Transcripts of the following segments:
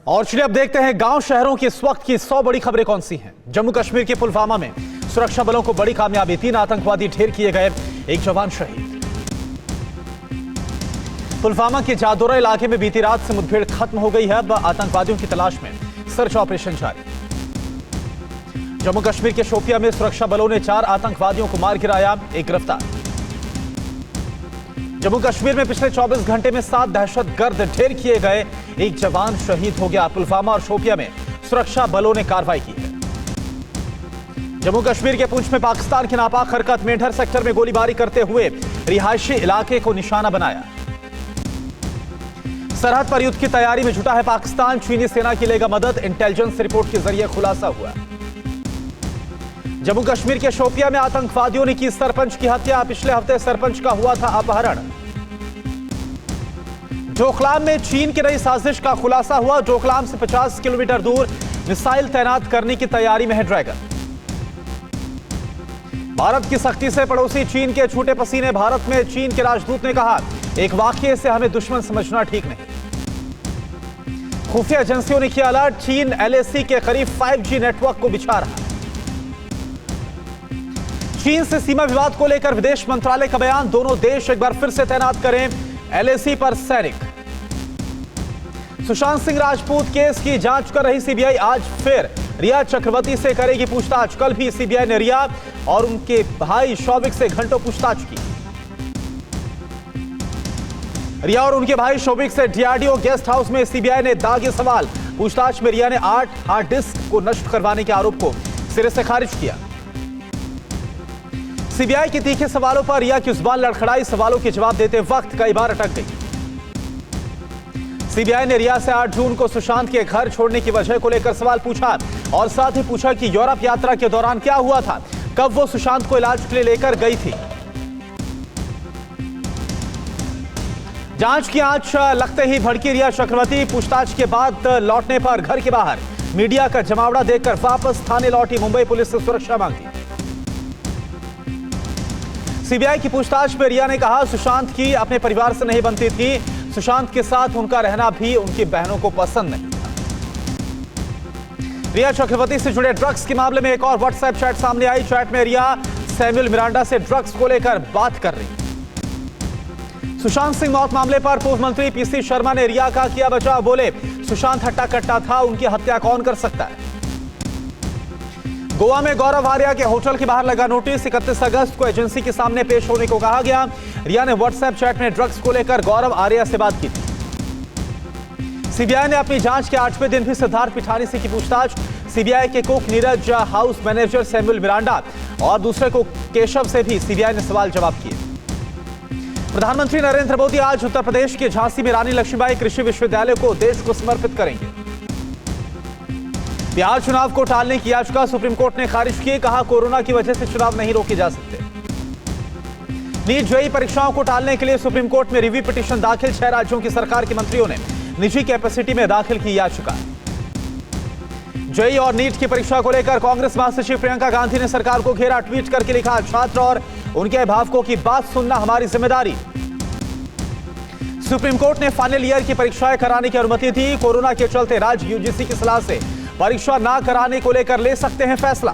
और चलिए अब देखते हैं गांव शहरों की इस वक्त की 100 बड़ी खबरें कौन सी हैं। जम्मू कश्मीर के पुलवामा में सुरक्षा बलों को बड़ी कामयाबी, 3 आतंकवादी ढेर किए गए, 1 जवान शहीद। पुलवामा के जादोरा इलाके में बीती रात से मुठभेड़ खत्म हो गई है। अब आतंकवादियों की तलाश में सर्च ऑपरेशन जारी। जम्मू कश्मीर के शोपियां में सुरक्षा बलों ने 4 आतंकवादियों को मार गिराया, 1 गिरफ्तार। जम्मू कश्मीर में पिछले 24 घंटे में 7 दहशतगर्द ढेर किए गए, 1 जवान शहीद हो गया। पुलवामा और शोपियां में सुरक्षा बलों ने कार्रवाई की है। जम्मू कश्मीर के पुंछ में पाकिस्तान की नापाक हरकत, मेंढर सेक्टर में गोलीबारी करते हुए रिहायशी इलाके को निशाना बनाया। सरहद पर युद्ध की तैयारी में जुटा है पाकिस्तान, चीनी सेना की लेगा मदद, इंटेलिजेंस रिपोर्ट के जरिए खुलासा हुआ। जम्मू कश्मीर के शोपियां में आतंकवादियों ने की सरपंच की हत्या, पिछले हफ्ते सरपंच का हुआ था अपहरण। डोकलाम में चीन की नई साजिश का खुलासा हुआ, डोकलाम से 50 किलोमीटर दूर मिसाइल तैनात करने की तैयारी में है ड्रैगन। भारत की सख्ती से पड़ोसी चीन के छूटे पसीने, भारत में चीन के राजदूत ने कहा, एक वाकये से हमें दुश्मन समझना ठीक नहीं। खुफिया एजेंसियों ने किया अलर्ट, चीन LAC के करीब 5G नेटवर्क को बिछा रहा। चीन से सीमा विवाद को लेकर विदेश मंत्रालय का बयान, दोनों देश एक बार फिर से तैनात करें LAC पर सैनिक। सुशांत सिंह राजपूत केस की जांच कर रही CBI आज फिर रिया चक्रवर्ती से करेगी पूछताछ। कल भी CBI ने रिया और उनके भाई शौविक से घंटों पूछताछ की। रिया और उनके भाई शौविक से DRDO गेस्ट हाउस में CBI ने दागे सवाल। पूछताछ में रिया ने 8 हार्ड डिस्क को नष्ट करवाने के आरोप को सिरे से खारिज किया। CBI के तीखे सवालों पर रिया की जुबान लड़खड़ाई, सवालों के जवाब देते वक्त कई बार अटक गई। CBI ने रिया से 8 जून को सुशांत के घर छोड़ने की वजह को लेकर सवाल पूछा और साथ ही पूछा कि यूरोप यात्रा के दौरान क्या हुआ था, कब वो सुशांत को इलाज के लिए लेकर गई थी। जांच की आंच लगते ही भड़की रिया चक्रवर्ती, पूछताछ के बाद लौटने पर घर के बाहर मीडिया का जमावड़ा देखकर वापस थाने लौटी, मुंबई पुलिस से सुरक्षा मांगी। CBI की पूछताछ में रिया ने कहा, सुशांत की अपने परिवार से नहीं बनती थी, सुशांत के साथ उनका रहना भी उनकी बहनों को पसंद नहीं था। रिया चक्रवर्ती से जुड़े ड्रग्स के मामले में एक और व्हाट्सएप चैट सामने आई। चैट में रिया सैमुअल मिरांडा से ड्रग्स को लेकर बात कर रही। सुशांत सिंह मौत मामले पर पूर्व मंत्री PC शर्मा ने रिया का किया बचाव, बोले सुशांत हट्टा कट्टा था, उनकी हत्या कौन कर सकता है। गोवा में गौरव आर्या के होटल के बाहर लगा नोटिस, 31 अगस्त को एजेंसी के सामने पेश होने को कहा गया। रिया ने व्हाट्सएप चैट में ड्रग्स को लेकर गौरव आर्या से बात की थी। CBI ने अपनी जांच के 8वें दिन भी सिद्धार्थ पिठानी से की पूछताछ। CBI के cook Neeraj, house manager Samuel Miranda और दूसरे कुक केशव से भी CBI ने सवाल जवाब किए। प्रधानमंत्री नरेंद्र मोदी आज उत्तर प्रदेश के झांसी में रानी लक्ष्मीबाई कृषि विश्वविद्यालय को देश को समर्पित करेंगे। बिहार चुनाव को टालने की याचिका सुप्रीम कोर्ट ने खारिज की, कहा कोरोना की वजह से चुनाव नहीं रोके जा सकते। नीट JEE परीक्षाओं को टालने के लिए सुप्रीम कोर्ट में रिव्यू पिटीशन दाखिल, 6 राज्यों की सरकार के मंत्रियों ने निजी कैपेसिटी में दाखिल की याचिका। JEE और नीट की परीक्षा को लेकर कांग्रेस महासचिव प्रियंका गांधी ने सरकार को घेरा, ट्वीट करके लिखा, छात्र और उनके अभिभावकों की बात सुनना हमारी जिम्मेदारी। सुप्रीम कोर्ट ने फाइनल ईयर की परीक्षाएं कराने की अनुमति दी, कोरोना के चलते राज्य UGC की सलाह से परीक्षा ना कराने को लेकर ले सकते हैं फैसला।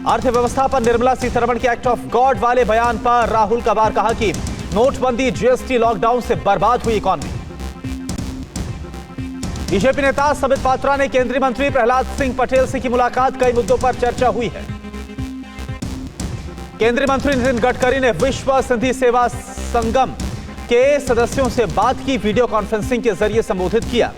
अर्थव्यवस्था पर निर्मला सीतारमण के एक्ट ऑफ गॉड वाले बयान पर राहुल कबार कहा कि नोटबंदी, GST, लॉकडाउन से बर्बाद हुई इकॉनमी। बीजेपी नेता सबित पात्रा ने केंद्रीय मंत्री प्रहलाद सिंह पटेल से की मुलाकात, कई मुद्दों पर चर्चा हुई है। केंद्रीय मंत्री नितिन गडकरी ने विश्व सिंधी सेवा संगम के सदस्यों से बात की, वीडियो कॉन्फ्रेंसिंग के जरिए संबोधित किया।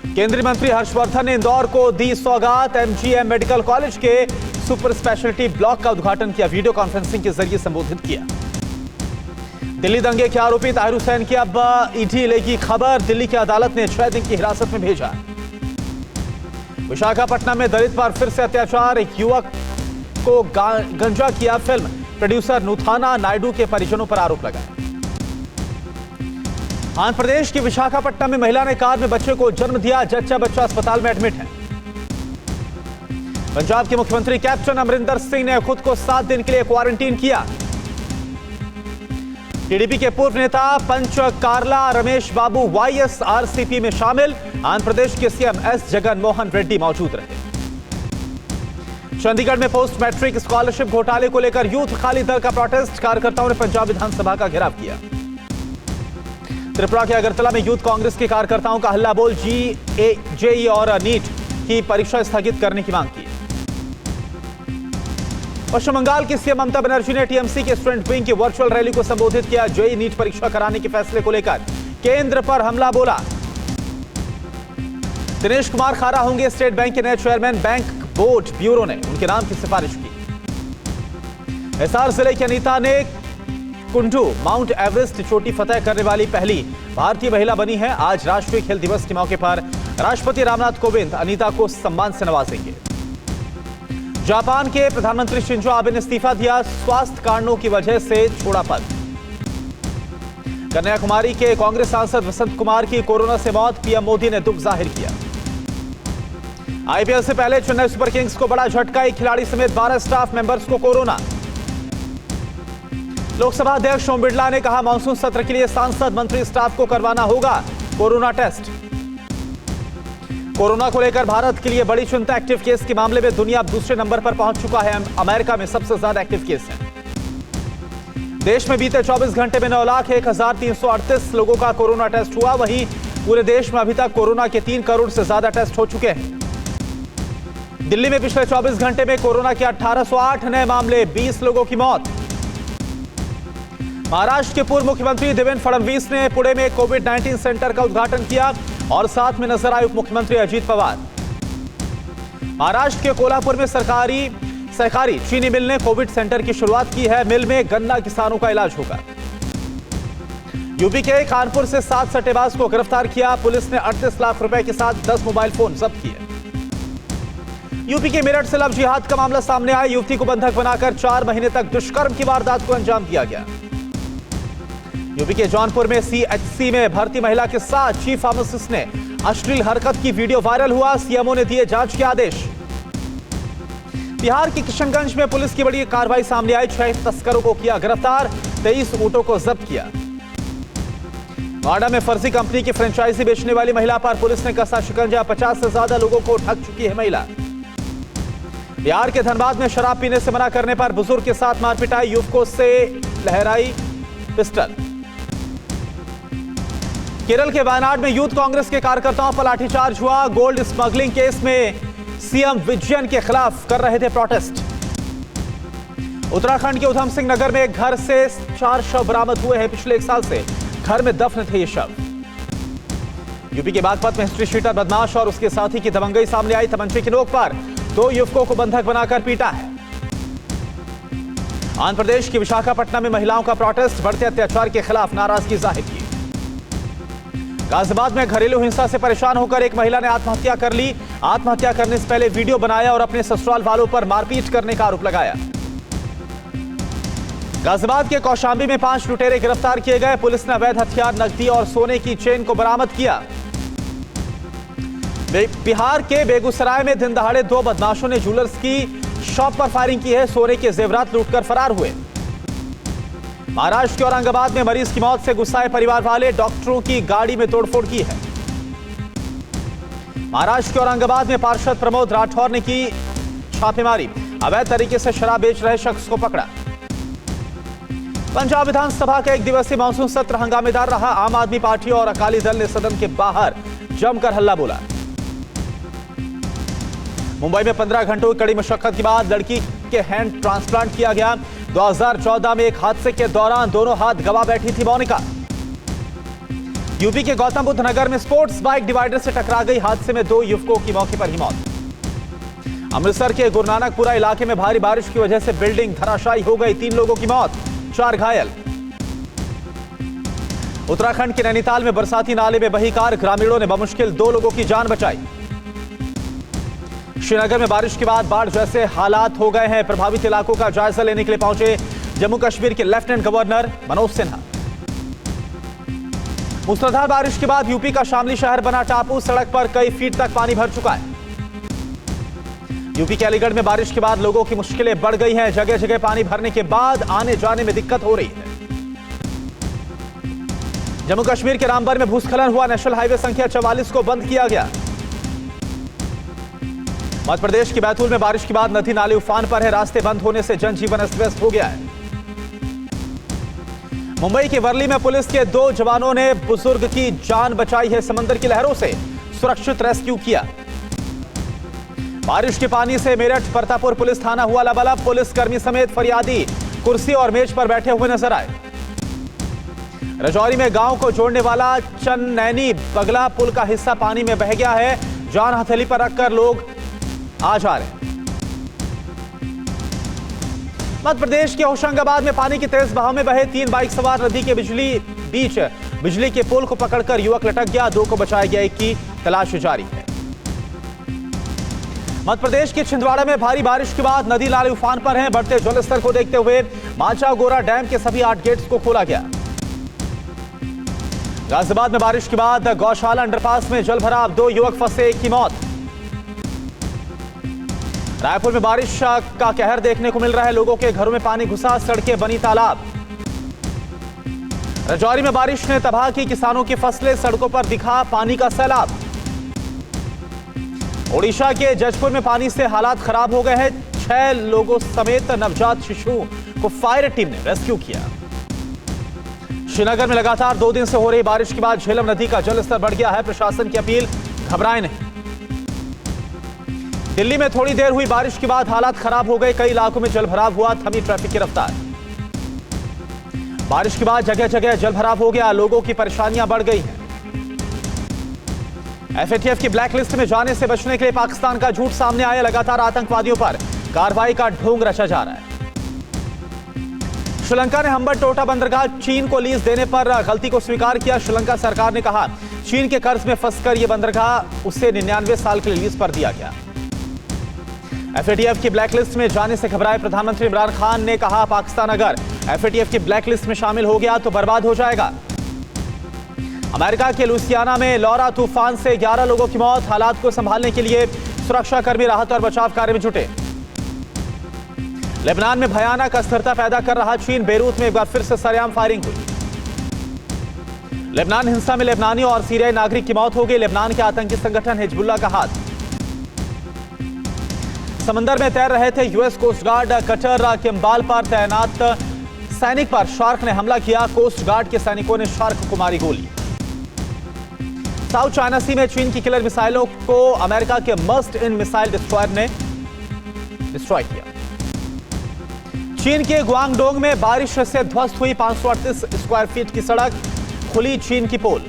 केंद्रीय मंत्री हर्षवर्धन ने इंदौर को दी सौगात, MGM मेडिकल कॉलेज के सुपर स्पेशलिटी ब्लॉक का उद्घाटन किया, वीडियो कॉन्फ्रेंसिंग के जरिए संबोधित किया। दिल्ली दंगे के आरोपी ताहिर हुसैन की अब ED लेगी खबर, दिल्ली की अदालत ने 6 दिन की हिरासत में भेजा। विशाखापट्टनम में दलित पर फिर से अत्याचार, एक युवक को गंजा किया फिल्म, प्रोड्यूसर नुथाना नायडू के परिजनों पर आरोप लगाया। आंध्र प्रदेश की विशाखापट्टनम में महिला ने कार में बच्चे को जन्म दिया, जच्चा बच्चा अस्पताल में एडमिट है। पंजाब के मुख्यमंत्री कैप्टन अमरिंदर सिंह ने खुद को 7 दिन के लिए क्वारंटीन किया। टीडीपी के पूर्व नेता पंच कार्ला रमेश बाबू वाईएसआरसीपी में शामिल। आंध्र प्रदेश के सीएम एस जगन मोहन रेड्डी मौजूद रहे। चंडीगढ़ में पोस्ट मैट्रिक स्कॉलरशिप घोटाले को लेकर यूथ अकाली दल का प्रोटेस्ट। कार्यकर्ताओं ने पंजाब विधानसभा का घेराव किया। त्रिपुरा के अगरतला में यूथ कांग्रेस के कार्यकर्ताओं का हल्ला बोल जेईई और नीट की परीक्षा स्थगित करने की मांग की। पश्चिम बंगाल की सीएम ममता बनर्जी ने टीएमसी के स्टूडेंट विंग की वर्चुअल रैली को संबोधित किया। जेईई नीट परीक्षा कराने के फैसले को लेकर केंद्र पर हमला बोला। दिनेश कुमार खारा होंगे स्टेट बैंक के नए चेयरमैन। बैंक बोर्ड ब्यूरो ने उनके नाम की सिफारिश की। हिसार जिले की अनीता ने कुंडू माउंट एवरेस्ट चोटी फतह करने वाली पहली भारतीय महिला बनी है। आज राष्ट्रीय खेल दिवस के मौके पर राष्ट्रपति रामनाथ कोविंद अनीता को सम्मान से नवाजेंगे। जापान के प्रधानमंत्री शिंजो आबे ने इस्तीफा दिया। स्वास्थ्य कारणों की वजह से छोड़ा पद। कन्याकुमारी के कांग्रेस सांसद वसंत कुमार की कोरोना से मौत। पीएम मोदी ने दुख जाहिर किया। आईपीएल से पहले चेन्नई सुपर किंग्स को बड़ा झटका। एक खिलाड़ी समेत 12 स्टाफ मेंबर्स को कोरोना। लोकसभा अध्यक्ष ओम बिरला ने कहा मानसून सत्र के लिए सांसद मंत्री स्टाफ को करवाना होगा कोरोना टेस्ट। कोरोना को लेकर भारत के लिए बड़ी चिंता। एक्टिव केस के मामले में दुनिया अब दूसरे नंबर पर पहुंच चुका है। अमेरिका में सबसे ज्यादा एक्टिव केस है। देश में बीते 24 घंटे में 9,01,338 लोगों का कोरोना टेस्ट हुआ। वहीं पूरे देश में अभी तक कोरोना के 3 करोड़ से ज्यादा टेस्ट हो चुके हैं। दिल्ली में पिछले 24 घंटे में कोरोना के 1808 नए मामले, 20 लोगों की मौत। महाराष्ट्र के पूर्व मुख्यमंत्री देवेंद्र फडणवीस ने पुणे में कोविड-19 सेंटर का उद्घाटन किया और साथ में नजर आए उप मुख्यमंत्री अजीत पवार। महाराष्ट्र के कोल्हापुर में सहकारी चीनी मिल ने कोविड सेंटर की शुरुआत की है। मिल में गन्ना किसानों का इलाज होगा। यूपी के कानपुर से 7 सट्टेबाज को गिरफ्तार किया। पुलिस ने 38 लाख रुपए के साथ 10 मोबाइल फोन जब्त किए। यूपी के मेरठ से लव जिहाद का मामला सामने आया। युवती को बंधक बनाकर 4 महीने तक दुष्कर्म की वारदात को अंजाम दिया गया। यूपी के जौनपुर में सीएचसी में भर्ती महिला के साथ चीफ फार्मासिस्ट ने अश्लील हरकत की वीडियो वायरल हुआ। सीएमओ ने दिए जांच के आदेश। बिहार के किशनगंज में पुलिस की बड़ी कार्रवाई सामने आई। 6 तस्करों को किया गिरफ्तार। 23 ऊंटों को जब्त किया। नोएडा में फर्जी कंपनी की फ्रेंचाइजी बेचने वाली महिला पर पुलिस ने कसा शिकंजा। 50 से ज्यादा लोगों को ठग चुकी है महिला। बिहार के धनबाद में शराब पीने से मना करने पर बुजुर्ग के साथ मारपिटाई। युवकों से लहराई पिस्टल। केरल के वायनाड में यूथ कांग्रेस के कार्यकर्ताओं पर लाठीचार्ज हुआ। गोल्ड स्मगलिंग केस में सीएम विजयन के खिलाफ कर रहे थे प्रोटेस्ट। उत्तराखंड के उधम सिंह नगर में एक घर से 4 शव बरामद हुए हैं। पिछले 1 साल से घर में दफन थे ये शव। यूपी के बागपत में हिस्ट्री शीटर बदमाश और उसके साथी की दबंगई सामने आई। तमंचे की नोक पर 2 युवकों को बंधक बनाकर पीटा है। आंध्र प्रदेश की विशाखापट्टनम में महिलाओं का प्रोटेस्ट। बढ़ते अत्याचार के खिलाफ नाराजगी जाहिर की। गाजियाबाद में घरेलू हिंसा से परेशान होकर एक महिला ने आत्महत्या कर ली। आत्महत्या करने से पहले वीडियो बनाया और अपने ससुराल वालों पर मारपीट करने का आरोप लगाया। गाजियाबाद के कौशांबी में 5 लुटेरे गिरफ्तार किए गए। पुलिस ने अवैध हथियार, नकदी और सोने की चेन को बरामद किया। बिहार के बेगूसराय में दिन दहाड़े 2 बदमाशों ने ज्वेलर्स की शॉप पर फायरिंग की है। सोने के जेवरात लूटकर फरार हुए। महाराष्ट्र के औरंगाबाद में मरीज की मौत से गुस्साए परिवार वाले। डॉक्टरों की गाड़ी में तोड़फोड़ की है। महाराष्ट्र के औरंगाबाद में पार्षद प्रमोद राठौर ने की छापेमारी। अवैध तरीके से शराब बेच रहे शख्स को पकड़ा। पंजाब विधानसभा का 1 दिवसीय मानसून सत्र हंगामेदार रहा। आम आदमी पार्टी और अकाली दल ने सदन के बाहर जमकर हल्ला बोला। मुंबई में 15 घंटों की कड़ी मशक्कत के बाद लड़की के हैंड ट्रांसप्लांट किया गया। 2014 में एक हादसे के दौरान दोनों हाथ गंवा बैठी थी मोनिका। यूपी के गौतम बुद्ध नगर में स्पोर्ट्स बाइक डिवाइडर से टकरा गई। हादसे में 2 युवकों की मौके पर ही मौत। अमृतसर के गुरुनानकपुरा इलाके में भारी बारिश की वजह से बिल्डिंग धराशायी हो गई। 3 लोगों की मौत, 4 घायल। उत्तराखंड के नैनीताल में बरसाती नाले में बही कार। ग्रामीणों ने बमुश्किल 2 लोगों की जान बचाई। श्रीनगर में बारिश के बाद बाढ़ जैसे हालात हो गए हैं। प्रभावित इलाकों का जायजा लेने के लिए पहुंचे जम्मू कश्मीर के लेफ्टिनेंट गवर्नर मनोज सिन्हा। मूसलाधार बारिश के बाद यूपी का शामली शहर बना टापू। सड़क पर कई फीट तक पानी भर चुका है। यूपी के अलीगढ़ में बारिश के बाद लोगों की मुश्किलें बढ़ गई हैं। जगह जगह पानी भरने के बाद आने जाने में दिक्कत हो रही है। जम्मू कश्मीर के रामबन में भूस्खलन हुआ, नेशनल हाईवे संख्या 44 को बंद किया गया। मध्य प्रदेश के बैतूल में बारिश के बाद नदी नाले उफान पर है, रास्ते बंद होने से जनजीवन अस्त व्यस्त हो गया है। मुंबई के वर्ली में पुलिस के 2 जवानों ने बुजुर्ग की जान बचाई है, समंदर की लहरों से सुरक्षित रेस्क्यू किया। बारिश के पानी से मेरठ परतापुर पुलिस थाना हुआ लबालब, पुलिस कर्मी समेत फरियादी कुर्सी और मेज पर बैठे हुए नजर आए। रजौरी में गांव को जोड़ने वाला चन्नैनी बगला पुल का हिस्सा पानी में बह गया है, जान हथेली पर रखकर लोग आ जा रहे हैं। मध्य प्रदेश के होशंगाबाद में पानी की तेज बहाव में बहे 3 बाइक सवार नदी के बीच बिजली के पोल को पकड़कर युवक लटक गया, 2 को बचाया गया, 1 की तलाश जारी है। मध्य प्रदेश के छिंदवाड़ा में भारी बारिश के बाद नदी नाले उफान पर हैं, बढ़ते जलस्तर को देखते हुए माचा गोरा डैम के सभी 8 गेट्स को खोला गया। गाजियाबाद में बारिश के बाद गौशाला अंडरपास में जलभराव, 2 युवक फंसे, 1 की मौत। रायपुर में बारिश का कहर देखने को मिल रहा है, लोगों के घरों में पानी घुसा, सड़कें बनी तालाब। रजौरी में बारिश ने तबाह की किसानों की फसलें, सड़कों पर दिखा पानी का सैलाब। ओडिशा के जजपुर में पानी से हालात खराब हो गए हैं, 6 लोगों समेत नवजात शिशु को फायर टीम ने रेस्क्यू किया। श्रीनगर में लगातार 2 दिन से हो रही बारिश के बाद झेलम नदी का जलस्तर बढ़ गया है, प्रशासन की अपील घबराएं नहीं। दिल्ली में थोड़ी देर हुई बारिश के बाद हालात खराब हो गए, कई इलाकों में जलभराव हुआ, थमी ट्रैफिक की रफ्तार। बारिश के बाद जगह जगह जलभराव हो गया, लोगों की परेशानियां बढ़ गई हैं। एफएटीएफ की ब्लैकलिस्ट में जाने से बचने के लिए पाकिस्तान का झूठ सामने आया, लगातार आतंकवादियों पर कार्रवाई का ढोंग रचा जा रहा है। श्रीलंका ने हम्बनटोटा बंदरगाह चीन को लीज देने पर गलती को स्वीकार किया। श्रीलंका सरकार ने कहा चीन के कर्ज में फंसकर यह बंदरगाह उसे 99 साल के लिए लीज पर दिया गया। एफएटीएफ की ब्लैकलिस्ट में जाने से घबराए प्रधानमंत्री इमरान खान ने कहा पाकिस्तान अगर एफएटीएफ की ब्लैकलिस्ट में शामिल हो गया तो बर्बाद हो जाएगा। अमेरिका के लुइसियाना में लॉरा तूफान से 11 लोगों की मौत, हालात को संभालने के लिए सुरक्षाकर्मी राहत और बचाव कार्य में जुटे। लेबनान में भयानक अस्थिरता पैदा कर रहा चीन, बेरूत में एक बार फिर से सरेआम फायरिंग हुई। लेबनान हिंसा में लेबनानी और सीरियाई नागरिक की मौत हो गई, लेबनान के आतंकी संगठन हिजबुल्लाह का हाथ। समंदर में तैर रहे थे US coast guard cutter Kimball पर तैनात सैनिक पर शार्क ने हमला किया, कोस्ट गार्ड के सैनिकों ने शार्क को मारी गोली। साउथ चाइना सी में चीन की किलर मिसाइलों को अमेरिका के मस्ट इन मिसाइल डिस्ट्रॉयर ने डिस्ट्रॉय किया। चीन के गुआंगडोंग में बारिश से ध्वस्त हुई 538 स्क्वायर फीट की सड़क, खुली चीन की पोल।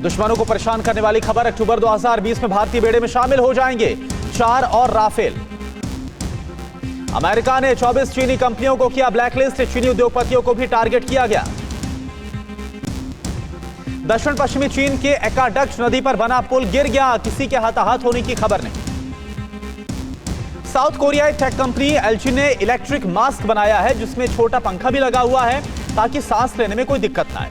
दुश्मनों को परेशान करने वाली खबर, अक्टूबर 2020 में भारतीय बेड़े में शामिल हो जाएंगे 4 और राफेल। अमेरिका ने 24 चीनी कंपनियों को किया ब्लैकलिस्ट, चीनी उद्योगपतियों को भी टारगेट किया गया। दक्षिण पश्चिमी चीन के एकाडक्ट नदी पर बना पुल गिर गया, किसी के हताहत होने की खबर नहीं। साउथ कोरियाई टेक कंपनी एलजी ने इलेक्ट्रिक मास्क बनाया है जिसमें छोटा पंखा भी लगा हुआ है ताकि सांस लेने में कोई दिक्कत ना आए।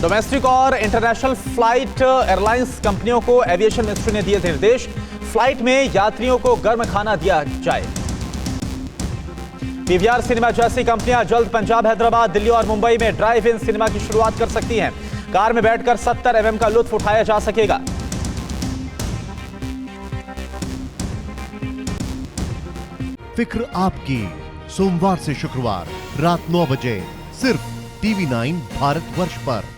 डोमेस्टिक और इंटरनेशनल फ्लाइट एयरलाइंस कंपनियों को एविएशन मिनिस्ट्री ने दिए निर्देश, फ्लाइट में यात्रियों को गर्म खाना दिया जाए। पीवीआर सिनेमा जैसी कंपनियां जल्द पंजाब, हैदराबाद, दिल्ली और मुंबई में ड्राइव इन सिनेमा की शुरुआत कर सकती हैं। कार में बैठकर 70 mm का लुत्फ उठाया जा सकेगा। फिक्र आपकी, सोमवार से शुक्रवार रात 9 बजे सिर्फ TV9 भारतवर्ष पर।